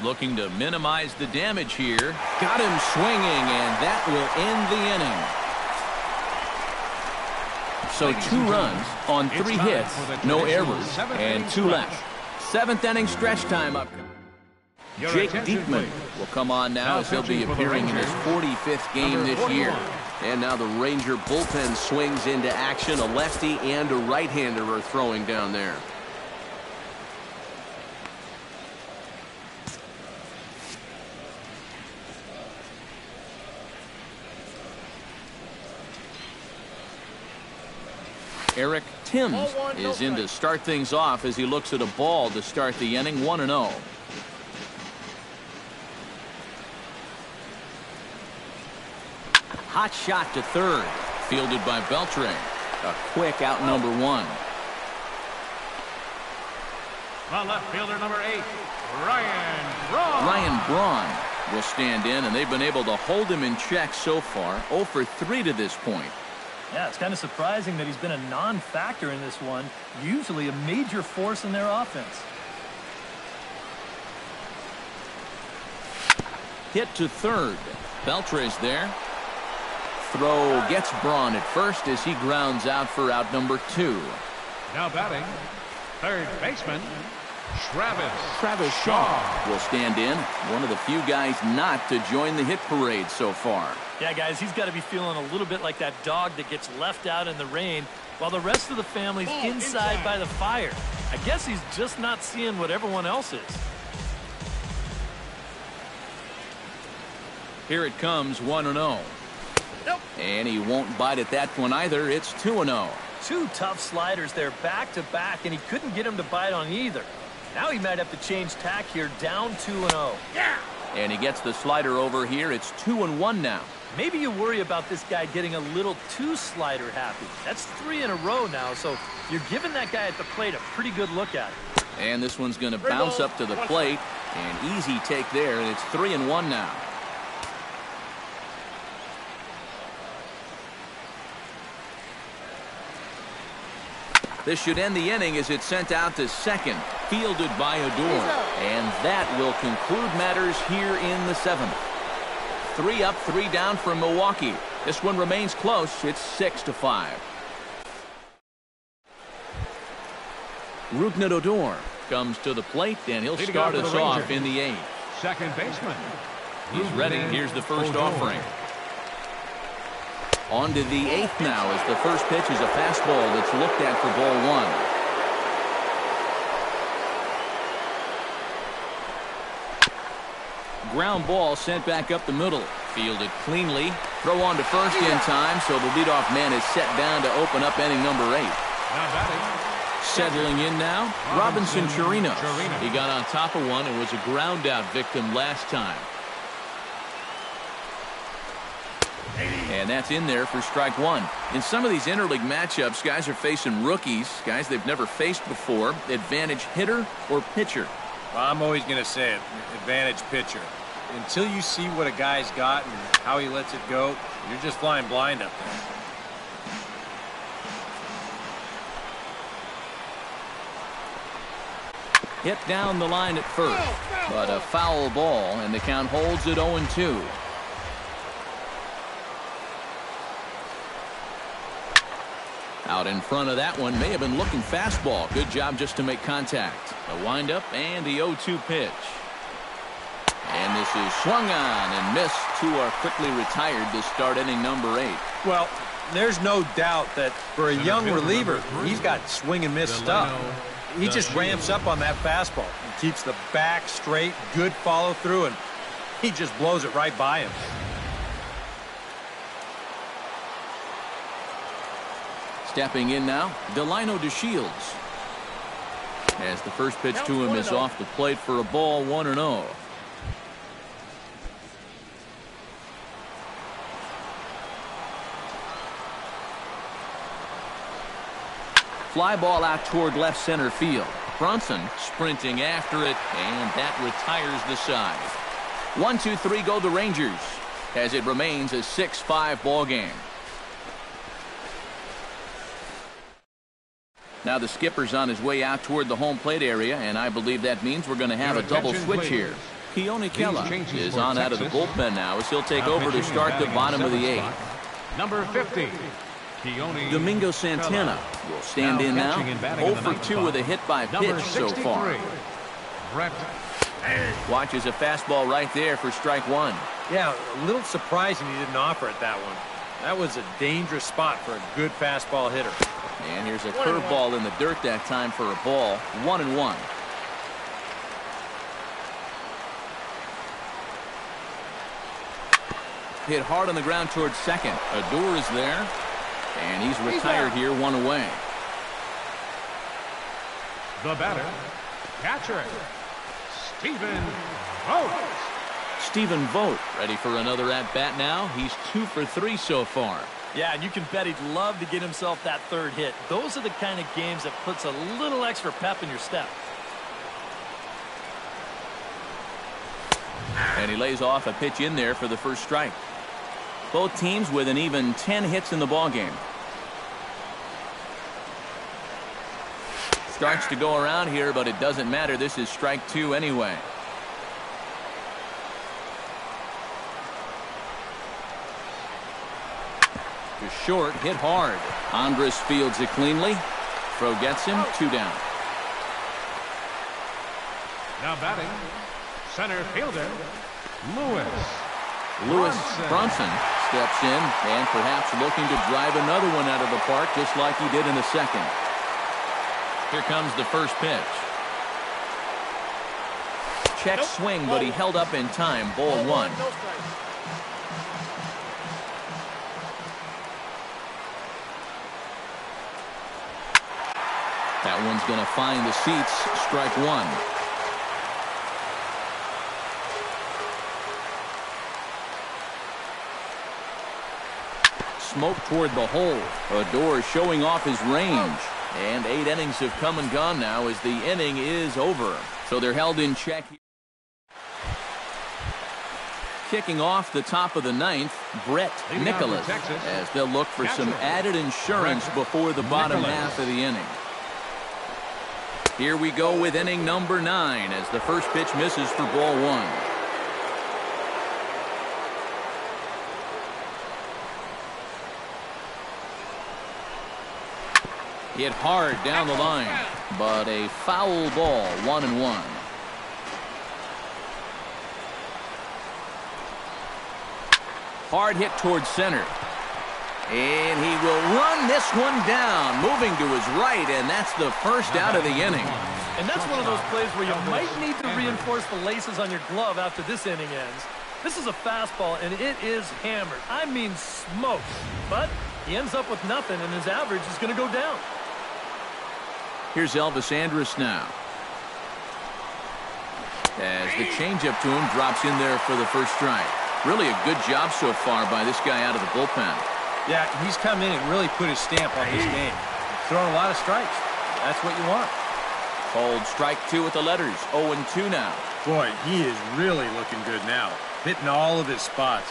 Looking to minimize the damage here. Got him swinging, and that will end the inning. So 2 runs on 3 hits, no errors, and 2 left. 7th inning stretch time up. Jake Diekman will come on now as he'll be appearing in his 45th game this year. And now the Ranger bullpen swings into action. A lefty and a right-hander are throwing down there. Eric Timms is in to start things off as he looks at a ball to start the inning. 1-0. Hot shot to third. Fielded by Beltre. A quick out number 1. The left fielder, number 8, Ryan Braun. Ryan Braun will stand in, and they've been able to hold him in check so far. 0 for 3 to this point. Yeah, it's kind of surprising that he's been a non-factor in this one. Usually a major force in their offense. Hit to third. Beltre's there. Throw gets Braun at first as he grounds out for out number 2. Now batting, third baseman, Travis Shaw will stand in. One of the few guys not to join the hit parade so far. Yeah, guys, he's got to be feeling a little bit like that dog that gets left out in the rain while the rest of the family's inside by the fire. I guess he's just not seeing what everyone else is. Here it comes, 1-0. And he won't bite at that one either. It's 2-0. Two tough sliders there back-to-back, and he couldn't get him to bite on either. Now he might have to change tack here, down 2-0. Yeah. And he gets the slider over here. It's 2-1 now. Maybe you worry about this guy getting a little too slider happy. That's 3 in a row now, so you're giving that guy at the plate a pretty good look at it. And this one's going to bounce up to the plate. An easy take there, and it's 3-1 now. This should end the inning as it's sent out to second, fielded by Odor. And that will conclude matters here in the 7th. 3 up, 3 down for Milwaukee. This one remains close. It's 6-5. Rougned Odor comes to the plate, and he'll start us off in the 8th. Second baseman. He's ready. Here's the first offering. On to the 8th now as the first pitch is a fastball that's looked at for ball 1. Ground ball sent back up the middle. Fielded cleanly. Throw on to first in time, so the leadoff man is set down to open up inning number 8. Now batting. Settling in now, Robinson Chirinos. He got on top of one and was a ground out victim last time. And that's in there for strike 1. In some of these interleague matchups, guys are facing rookies, guys they've never faced before. Advantage hitter or pitcher? Well, I'm always going to say it, advantage pitcher. Until you see what a guy's got and how he lets it go, you're just flying blind up there. Hit down the line at first, but a foul ball, and the count holds at 0-2. Out in front of that one, may have been looking fastball. Good job just to make contact. A windup and the 0-2 pitch. And this is swung on and missed. 2 are quickly retired to start inning number 8. Well, there's no doubt that for a young reliever, he's got swing and miss stuff. He just ramps up on that fastball and keeps the back straight, good follow through, and he just blows it right by him. Stepping in now, Delino DeShields. As the first pitch to him is off the plate for a ball, 1-0. Fly ball out toward left center field. Brunson sprinting after it, and that retires the side. 1-2-3 go the Rangers as it remains a 6-5 ball game. Now the skipper's on his way out toward the home plate area, and I believe that means we're going to have a double switch here. Keone Kela is on out of the bullpen now as he'll take over to start the bottom of the 8th. Number 50. Domingo Santana will stand in now. 0 for 2 with a hit by pitch so far. Watches a fastball right there for strike 1. Yeah, a little surprising he didn't offer it that one. That was a dangerous spot for a good fastball hitter. And here's a curveball in the dirt that time for a ball. 1-1. Hit hard on the ground towards second. Odor is there. And he's retired here, 1 away. The batter, catcher, Stephen Vogt. Stephen Vogt ready for another at-bat now. He's 2 for 3 so far. Yeah, and you can bet he'd love to get himself that third hit. Those are the kind of games that puts a little extra pep in your step. And he lays off a pitch in there for the first strike. Both teams with an even 10 hits in the ballgame. Starts to go around here, but it doesn't matter. This is strike 2 anyway. To short, hit hard. Andres fields it cleanly. Throw gets him, 2 down. Now batting, center fielder, Lewis Brunson steps in and perhaps looking to drive another one out of the park just like he did in the second. Here comes the first pitch. Check swing, but he held up in time. Ball 1. That one's going to find the seats. Strike one. Smoke toward the hole. Odor showing off his range. And 8 innings have come and gone now as the inning is over. So they're held in check. Kicking off the top of the 9th, Brett Nicholas, as they'll look for some added insurance before the bottom half of the inning. Here we go with inning number 9 as the first pitch misses for ball 1. Hit hard down the line, but a foul ball, 1-1. Hard hit towards center. And he will run this one down, moving to his right, and that's the first out of the inning. And that's one of those plays where you might need to reinforce the laces on your glove after this inning ends. This is a fastball, and it is hammered. I mean smoked. But he ends up with nothing, and his average is going to go down. Here's Elvis Andrus now. As the changeup to him drops in there for the first strike. Really a good job so far by this guy out of the bullpen. Yeah, he's come in and really put his stamp on this game. Throwing a lot of strikes. That's what you want. Called strike 2 with the letters. 0-2 now. Boy, he is really looking good now. Hitting all of his spots.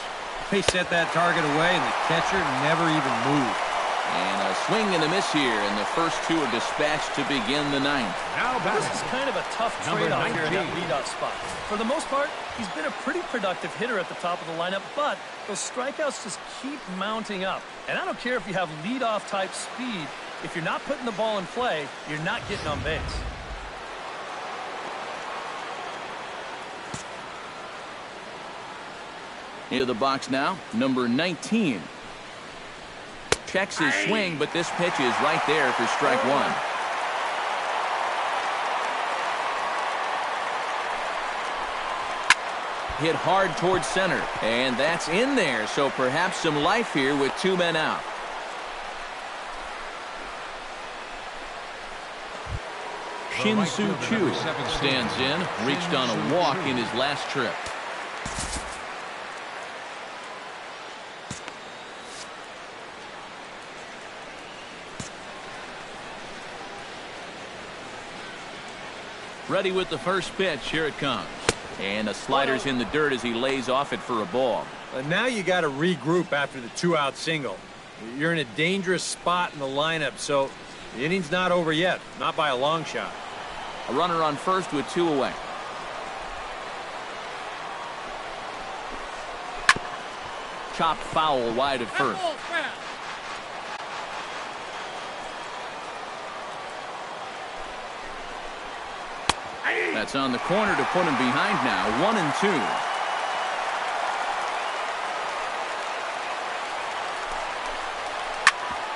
He set that target away, and the catcher never even moved. And a swing and a miss here, and the first 2 are dispatched to begin the 9th. This is kind of a tough trade-off here in that leadoff spot. For the most part, he's been a pretty productive hitter at the top of the lineup, but those strikeouts just keep mounting up. And I don't care if you have leadoff type speed. If you're not putting the ball in play, you're not getting on base. Into the box now, number 19. Checks his swing, but this pitch is right there for strike 1. Hit hard towards center, and that's in there, so perhaps some life here with 2 men out. Shin-Soo Choo stands in, reached on a walk in his last trip. Ready with the first pitch. Here it comes. And the slider's in the dirt as he lays off it for a ball. Now you got to regroup after the 2-out single. You're in a dangerous spot in the lineup, so the inning's not over yet. Not by a long shot. A runner on first with 2 away. Chopped foul wide of first. That's on the corner to put him behind now. 1-2.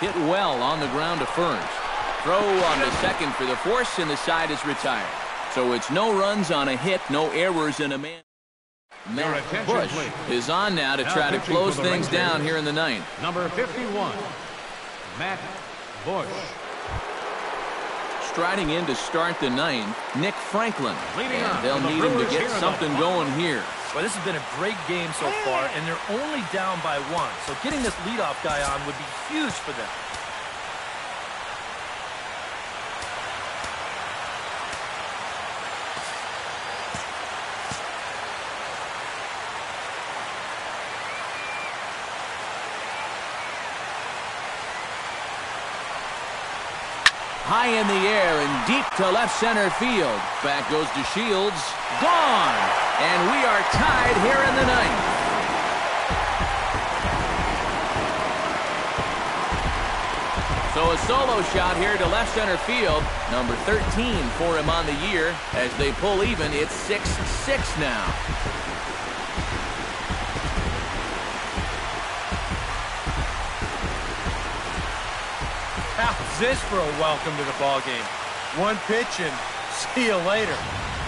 Hit well on the ground to first. Throw on to second for the force, and the side is retired. So it's no runs on a hit, no errors, and a man. Matt Bush is on now to try to close things down here in the 9th. Number 51, Matt Bush. Striding in to start the 9th, Nick Franklin. And they'll need him to get something going here. Well, this has been a great game so far, and they're only down by 1. So getting this leadoff guy on would be huge for them. High in the air and deep to left center field. Back goes to Shields. Gone! And we are tied here in the 9th. So a solo shot here to left center field. Number 13 for him on the year. As they pull even, it's 6-6 now. How's this for a welcome to the ball game? One pitch and see you later.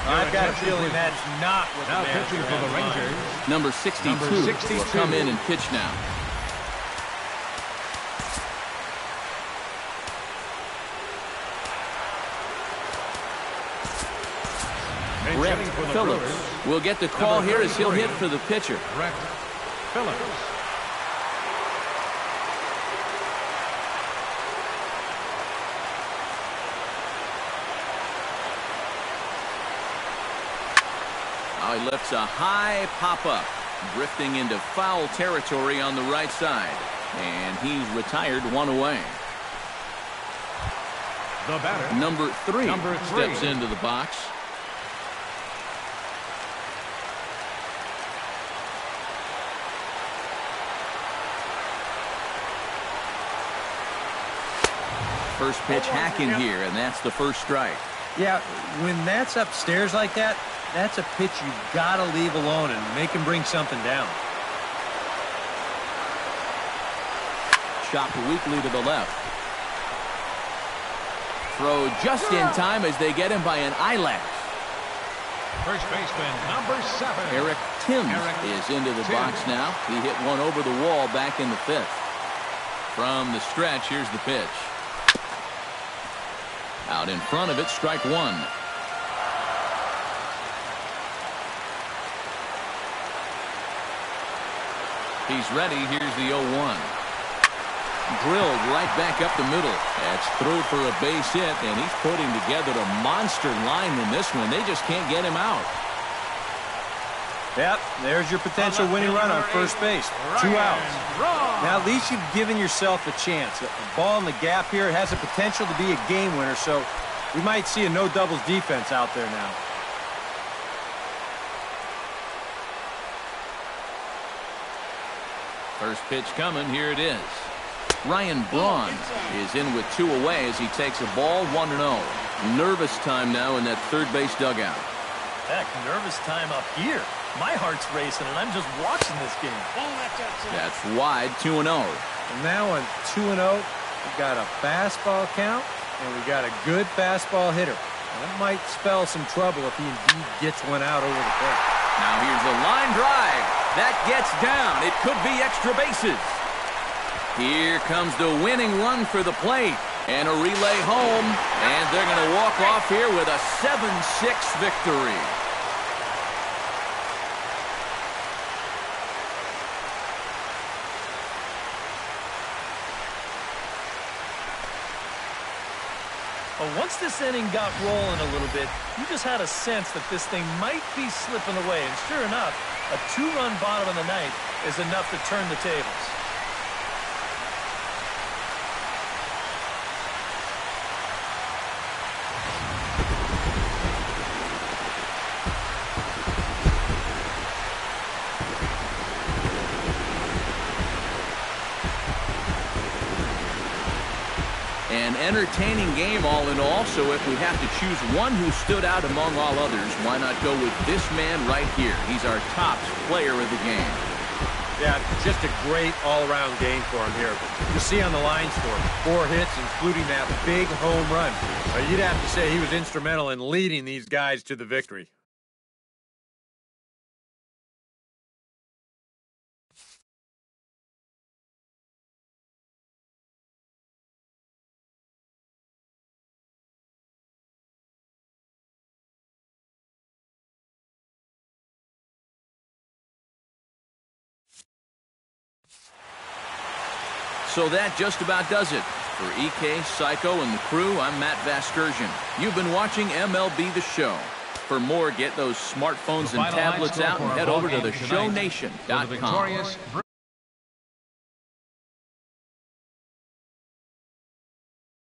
I've got a feeling that's not what the pitching for the Rangers. Number 62 will come in and pitch now. Brett Phillips will get the call here as he'll hit for the pitcher. Brett Phillips. Now he lifts a high pop-up, drifting into foul territory on the right side. And he's retired one away. The batter, Number three steps into the box. First pitch hacking here, and that's the first strike. Yeah, when that's upstairs like that, that's a pitch you gotta leave alone and make him bring something down. Chopped weakly to the left. Throw just in time as they get him by an eyelash. First baseman, number 7. Eric Timms is into the box now. He hit one over the wall back in the 5th. From the stretch, here's the pitch. Out in front of it, strike one. He's ready. Here's the 0-1. Drilled right back up the middle. That's through for a base hit, and he's putting together a monster line in this one. They just can't get him out. Yep, there's your potential winning run on first base. 2 outs. Now, at least you've given yourself a chance. A ball in the gap here has the potential to be a game winner, so we might see a no-doubles defense out there now. First pitch coming. Here it is. Ryan Braun is in with 2 away as he takes a ball 1-0. Nervous time now in that third base dugout. Heck, nervous time up here. My heart's racing, and I'm just watching this game. That's wide, 2-0. And now on 2-0, we got a fastball count, and we got a good fastball hitter. That might spell some trouble if he indeed gets one out over the plate. Now here's a line drive. That gets down. It could be extra bases. Here comes the winning run for the plate. And a relay home. And they're going to walk off here with a 7-6 victory. Well, once this inning got rolling a little bit, you just had a sense that this thing might be slipping away. And sure enough, a 2-run bottom of the ninth is enough to turn the tables. An entertaining game all in all, so if we have to choose one who stood out among all others, why not go with this man right here? He's our top player of the game. Yeah, just a great all-around game for him here. You see on the line score, 4 hits, including that big home run. You'd have to say he was instrumental in leading these guys to the victory. So that just about does it. For EK, Psycho, and the crew, I'm Matt Vasgersian. You've been watching MLB The Show. For more, get those smartphones and tablets out and head over to theshownation.com.